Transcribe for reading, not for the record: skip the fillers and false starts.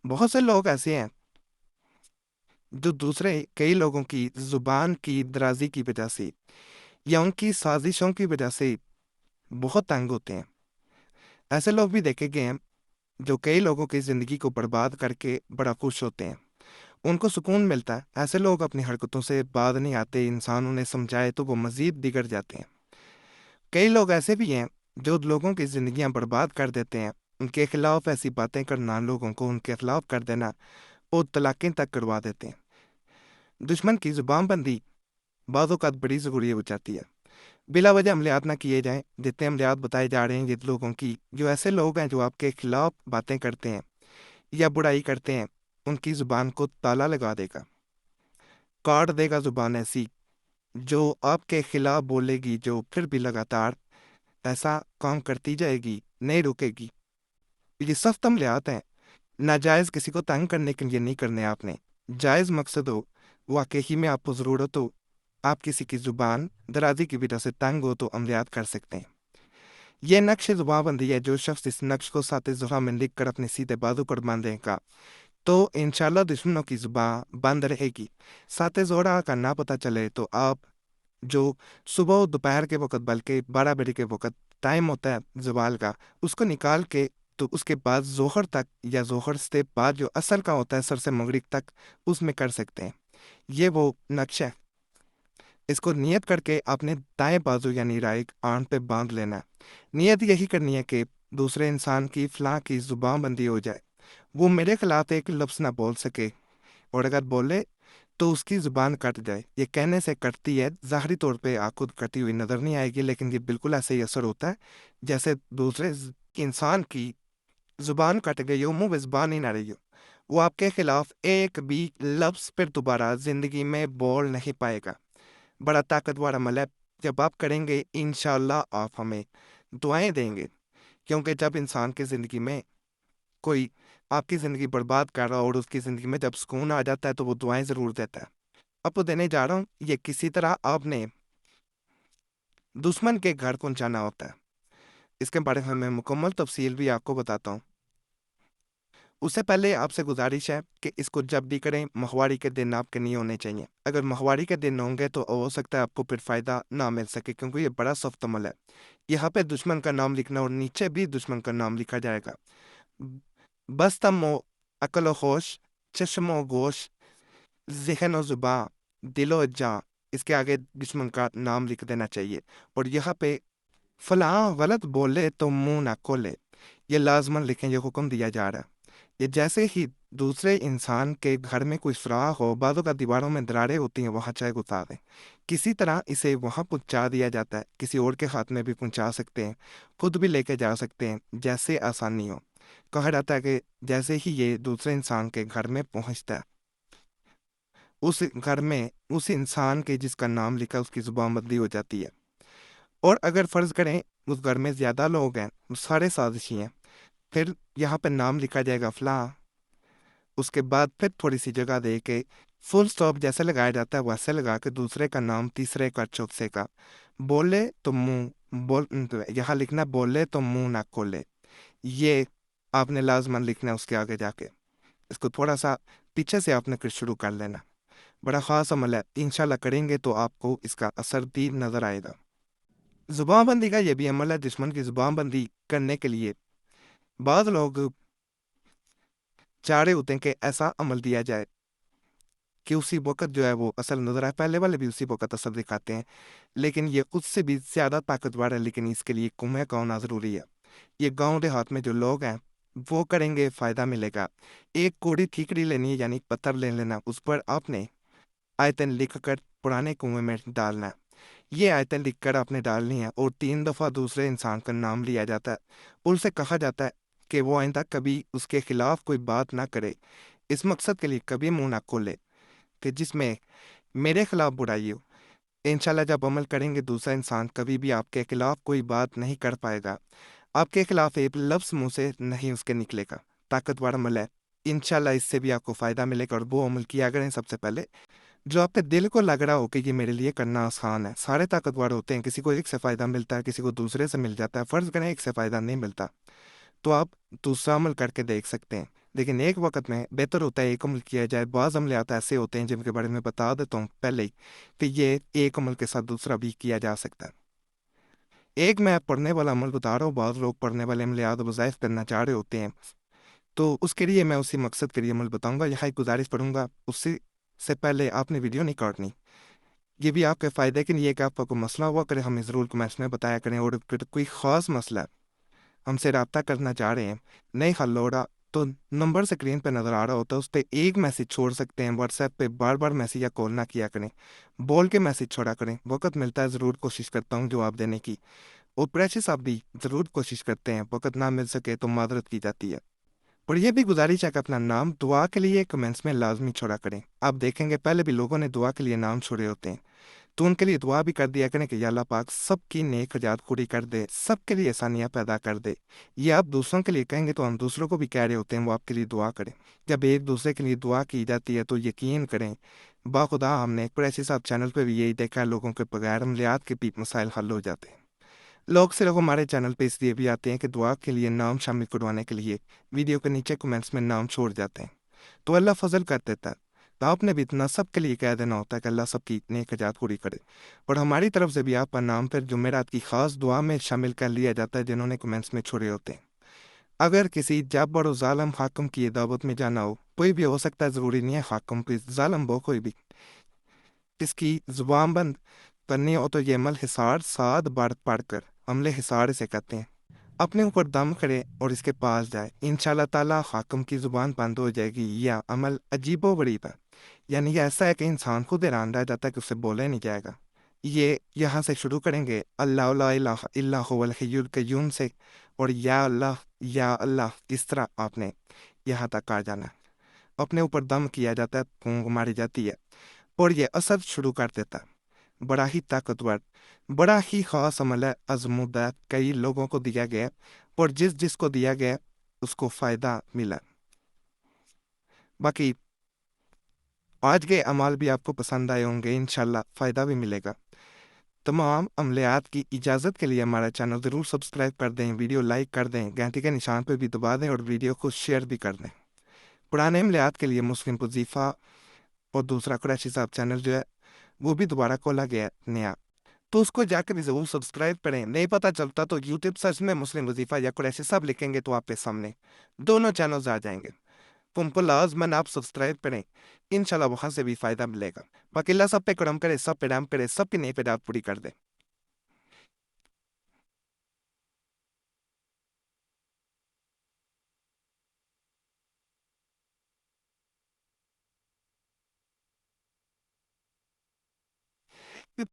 بہت سے لوگ ایسے ہیں جو دوسرے کئی لوگوں کی زبان کی درازی کی وجہ سے یا ان کی سازشوں کی وجہ سے بہت تنگ ہوتے ہیں۔ ایسے لوگ بھی دیکھے گئے ہیں جو کئی لوگوں کی زندگی کو برباد کر کے بڑا خوش ہوتے ہیں، ان کو سکون ملتا ہے۔ ایسے لوگ اپنی حرکتوں سے باز نہیں آتے، انسان انہیں سمجھائے تو وہ مزید بگڑ جاتے ہیں۔ کئی لوگ ایسے بھی ہیں جو لوگوں کی زندگیاں برباد کر دیتے ہیں، ان کے خلاف ایسی باتیں کرنا، لوگوں کو ان کے خلاف کر دینا اور طلاقیں تک کروا دیتے ہیں۔ دشمن کی زبان بندی بعض اوقات بڑی ضروری ہو جاتی ہے۔ بلا وجہ عملیات نہ کیے جائیں۔ جتنے عملیات بتائے جا رہے ہیں یہ لوگوں کی، جو ایسے لوگ ہیں جو آپ کے خلاف باتیں کرتے ہیں یا برائی کرتے ہیں، ان کی زبان کو تالا لگا دے گا، کاٹ دے گا زبان ایسی جو آپ کے خلاف بولے گی، جو پھر بھی لگاتار ایسا کام کرتی جائے گی، نہیں رکے گی۔ یہ سخت عملیات ہیں، ناجائز کسی کو تنگ کرنے کے لیے نہیں کرنے آپ نے۔ جائز مقصد ہو، واقعی میں آپ کو ضرورت ہو، آپ کسی کی زبان درازی کی وجہ سے تنگ ہو تو عملیات کر سکتے ہیں۔ یہ نقش زبان بندی ہے۔ جو شخص اس نقش کو ساتھ زبان میں لکھ کر اپنے سیدھے بازو پر باندھے گا تو انشاءاللہ دشمنوں کی زبان بند رہے گی۔ ساتھ زہرا کا نہ پتہ چلے تو آپ جو صبح و دوپہر کے وقت، بلکہ 12 بجے کے وقت ٹائم ہوتا ہے زوال کا، اس کو نکال کے تو اس کے بعد ظہر تک یا ظہر سے بعد جو اثر کا ہوتا ہے سر سے مغرب تک، اس میں کر سکتے ہیں۔ یہ وہ نقش ہے۔ اس کو نیت کر کے اپنے دائیں بازو یعنی رائٹ آرم پہ باندھ لینا ہے۔ نیت یہی کرنی ہے کہ دوسرے انسان کی فلاں کی زبان بندی ہو جائے، وہ میرے خلاف ایک لفظ نہ بول سکے، اور اگر بولے تو اس کی زبان کٹ جائے۔ یہ کہنے سے کٹتی ہے، ظاہری طور پہ آپ خود کٹی ہوئی نظر نہیں آئے گی، لیکن یہ بالکل ایسے ہی اثر ہوتا ہے جیسے دوسرے انسان کی زبان کٹ گئی ہو، منہ زبان ہی نہ رہی ہو۔ وہ آپ کے خلاف ایک بھی لفظ پھر دوبارہ زندگی میں بول نہیں پائے گا۔ بڑا طاقتور عمل ہے۔ جب آپ کریں گے انشاءاللہ آپ ہمیں دعائیں دیں گے، کیونکہ جب انسان کی زندگی میں کوئی آپ کی زندگی برباد کر رہا ہو اور اس کی زندگی میں جب سکون آ جاتا ہے تو وہ دعائیں ضرور دیتا ہے۔ اب وہ دینے جا رہا ہوں، یہ کسی طرح آپ نے دشمن کے گھر پہنچانا ہوتا ہے۔ اس کے بارے میں مکمل تفصیل بھی آپ کو بتاتا ہوں۔ اس سے پہلے آپ سے گزارش ہے کہ اس کو جب بھی کریں ماہواری کے دن آپ کے نہیں ہونے چاہیے۔ اگر ماہواری کے دن ہوں گے تو ہو سکتا ہے آپ کو پھر فائدہ نہ مل سکے، کیونکہ یہ بڑا سخت عمل ہے۔ یہاں پہ دشمن کا نام لکھنا اور نیچے بھی دشمن کا نام لکھا جائے گا۔ بستم و عقل و ہوش، چشم و گوش، ذہن و زباں، دل و جاں، اس کے آگے دشمن کا نام لکھ دینا چاہیے۔ اور یہاں پہ فلاں غلط بولے تو منہ نہ کھولے، یہ لازماً لکھیں، یہ حکم دیا جا رہا ہے۔ یہ جیسے ہی دوسرے انسان کے گھر میں کوئی سوراخ ہو، بعضوں کا دیواروں میں دراریں ہوتی ہیں، وہاں چاہے گھسا دیں، کسی طرح اسے وہاں پہنچا دیا جاتا ہے۔ کسی اور کے ہاتھ میں بھی پہنچا سکتے ہیں، خود بھی لے کے جا سکتے ہیں، جیسے آسانی ہو۔ کہا جاتا ہے کہ جیسے ہی یہ دوسرے انسان کے گھر میں پہنچتا ہے، اس گھر میں اس انسان کے جس کا نام لکھا اس کی زبان بندی ہو جاتی ہے۔ اور اگر فرض کریں اس گھر میں زیادہ لوگ ہیں، سارے سازشی ہیں، پھر یہاں پہ نام لکھا جائے گا فلاں، اس کے بعد پھر تھوڑی سی جگہ دے کے فل سٹاپ جیسے لگایا جاتا ہے ویسے لگا کے دوسرے کا نام، تیسرے کا، چوتھے کا، بولے تو یہاں لکھنا بولے تو منہ نہ کھولے۔ یہ آپ نے لازماً لکھنا ہے اس کے آگے جا کے۔ اس کو تھوڑا سا پیچھے سے آپ نے کچھ شروع کر لینا۔ بڑا خاص عمل ہے، انشاءاللہ کریں گے تو آپ کو اس کا اثر بھی نظر آئے گا۔ زبان بندی کا یہ بھی عمل ہے، دشمن کی زبان بندی کرنے کے لیے بعض لوگ چاہ رہے ہوتے ہیں کہ ایسا عمل دیا جائے کہ اسی وقت جو ہے وہ اصل نظر آئے۔ پہلے والے بھی اسی وقت اثر دکھاتے ہیں، لیکن یہ اس سے بھی زیادہ طاقتور ہے، لیکن اس کے لیے کنویں کا ہونا ضروری ہے۔ یہ گاؤں دیہات میں جو لوگ ہیں وہ کریں گے، فائدہ ملے گا۔ ایک کوڑی ٹھیکری لینی ہے، یعنی پتھر لے لینا، اس پر آپ نے آیتیں لکھ کر پرانے کنویں میں ڈالنا ہے۔ یہ آیتیں لکھ کر آپ نے ڈالنی ہے، اور 3 دفعہ دوسرے انسان کا نام لیا جاتا ہے۔ ان سے کہا جاتا ہے کہ وہ آئندہ کبھی اس کے خلاف کوئی بات نہ کرے، اس مقصد کے لیے کبھی منہ نہ کھولے کہ جس میں میرے خلاف برائی ہو۔ انشاءاللہ جب عمل کریں گے دوسرا انسان کبھی بھی آپ کے خلاف کوئی بات نہیں کر پائے گا، آپ کے خلاف ایک لفظ منہ سے نہیں اس کے نکلے گا۔ طاقتور عمل ہے، انشاءاللہ اس سے بھی آپ کو فائدہ ملے گا۔ اور وہ عمل کیا کریں سب سے پہلے جو آپ کے دل کو لگ رہا ہو کہ یہ میرے لیے کرنا آسان ہے۔ سارے طاقتور ہوتے ہیں، کسی کو ایک سے فائدہ ملتا ہے، کسی کو دوسرے سے مل جاتا ہے۔ فرض کریں ایک سے فائدہ نہیں ملتا تو آپ دوسرا عمل کر کے دیکھ سکتے ہیں۔ لیکن ایک وقت میں بہتر ہوتا ہے ایک عمل کیا جائے۔ بعض عملیات ایسے ہوتے ہیں جن کے بارے میں بتا دیتا ہوں پہلے ہی کہ یہ ایک عمل کے ساتھ دوسرا بھی کیا جا سکتا ہے۔ ایک میں پڑھنے والا عمل بتا رہا ہوں، بعض لوگ پڑھنے والے عملیات وظائف کرنا چاہ رہے ہوتے ہیں، تو اس کے لیے میں اسی مقصد کے لیے عمل بتاؤں گا۔ یہاں ایک گزارش پڑھوں گا، اس سے پہلے آپ نے ویڈیو نہیں کاٹنی، یہ بھی آپ کے فائدے کے لیے کہ آپ کا کوئی مسئلہ ہوا کرے ہمیں ضرور کمنٹس میں بتایا کریں، اور کوئی خاص مسئلہ ہم سے رابطہ کرنا چاہ رہے ہیں، نہیں حل ہو رہا، تو نمبر سکرین پہ نظر آ رہا ہوتا ہے، اس پہ ایک میسج چھوڑ سکتے ہیں۔ واٹس ایپ پہ بار بار میسج یا کال نہ کیا کریں، بول کے میسج چھوڑا کریں۔ وقت ملتا ہے ضرور کوشش کرتا ہوں جواب دینے کی، اور پریشس آپ بھی ضرور کوشش کرتے ہیں، وقت نہ مل سکے تو معذرت کی جاتی ہے۔ اور یہ بھی گزارش ہے کہ اپنا نام دعا کے لیے کمنٹس میں لازمی چھوڑا کریں۔ آپ دیکھیں گے پہلے بھی لوگوں نے دعا کے لیے نام چھوڑے ہوتے ہیں، تو ان کے لیے دعا بھی کر دیا کریں کہ یا اللہ پاک سب کی نیک حاجات پوری کر دے، سب کے لیے آسانیاں پیدا کر دے۔ یہ آپ دوسروں کے لیے کہیں گے تو ہم دوسروں کو بھی کہہ رہے ہوتے ہیں وہ آپ کے لیے دعا کریں۔ جب ایک دوسرے کے لیے دعا کی جاتی ہے تو یقین کریں باخدا ہم نے قریشی صاحب چینل پہ بھی یہی دیکھا ہے، لوگوں کے بغیر عملیات کے بھی مسائل حل ہو جاتے ہیں۔ لوگ صرف ہمارے چینل پہ اس لیے بھی آتے ہیں کہ دعا کے لیے نام شامل کروانے کے لیے ویڈیو کے نیچے کمنٹس میں نام چھوڑ جاتے ہیں، تو اللہ فضل کر دیتا ہے۔ تو آپ نے بھی اتنا سب کے لیے کہہ دینا ہوتا ہے کہ اللہ سب کی نیک حاجات پوری کرے، اور ہماری طرف سے بھی آپ کا نام پھر جمعرات کی خاص دعا میں شامل کر لیا جاتا ہے جنہوں نے کمنٹس میں چھوڑے ہوتے ہیں۔ اگر کسی جابر و ظالم حاکم کی دعوت میں جانا ہو، کوئی بھی ہو سکتا ہے، ضروری نہیں ہے حاکم پہ ظالم ہو، کوئی بھی اس کی زبان بند کرنی ہو تو یہ عمل حصار سات بار پڑھ کر عمل حصار اسے کہتے ہیں، اپنے اوپر دم کرے اور اس کے پاس جائے، انشاءاللہ تعالیٰ حاکم کی زبان بند ہو جائے گی۔ یہ عمل عجیب و غریب ہے، یعنی یہ ایسا ہے کہ انسان خود حیران رہ جاتا ہے کہ اسے بولا نہیں جائے گا۔ یہ یہاں سے شروع کریں گے اللہ لا الہ الا هو الحی القیوم سے، اور یا اللہ اس طرح آپ نے یہاں تک آ جانا ہے۔ اپنے اوپر دم کیا جاتا ہے، پھونک ماری جاتی ہے، اور یہ اثر شروع کر دیتا ہے۔ بڑا ہی طاقتور، بڑا ہی خاص عمل ہے، ازمودات کئی لوگوں کو دیا گیا، اور جس کو دیا گیا اس کو فائدہ ملا۔ باقی آج کے اعمال بھی آپ کو پسند آئے ہوں گے، انشاءاللہ فائدہ بھی ملے گا۔ تمام عملیات کی اجازت کے لیے ہمارا چینل ضرور سبسکرائب کر دیں، ویڈیو لائک کر دیں، گھنٹی کے نشان پہ بھی دبا دیں، اور ویڈیو کو شیئر بھی کر دیں۔ پرانے عملیات کے لیے مسلم وظیفہ اور دوسرا قریشی صاحب چینل جو ہے وہ بھی دوبارہ کھولا گیا ہے نیا، تو اس کو جا کے بھی ضرور سبسکرائب کریں۔ نہیں پتہ چلتا تو یوٹیوب سرچ میں مسلم وظیفہ یا قریشی صاحب لکھیں گے تو آپ کے سامنے دونوں چینلز آ جائیں گے، تو ان کو لازماً آپ سبسکرائب کریں، انشاءاللہ وہاں سے بھی فائدہ ملے گا۔ باقی اللہ سب پہ کرم کرے، سب پہ رحم کرے، سب کی نیک حاجات پوری کر دے۔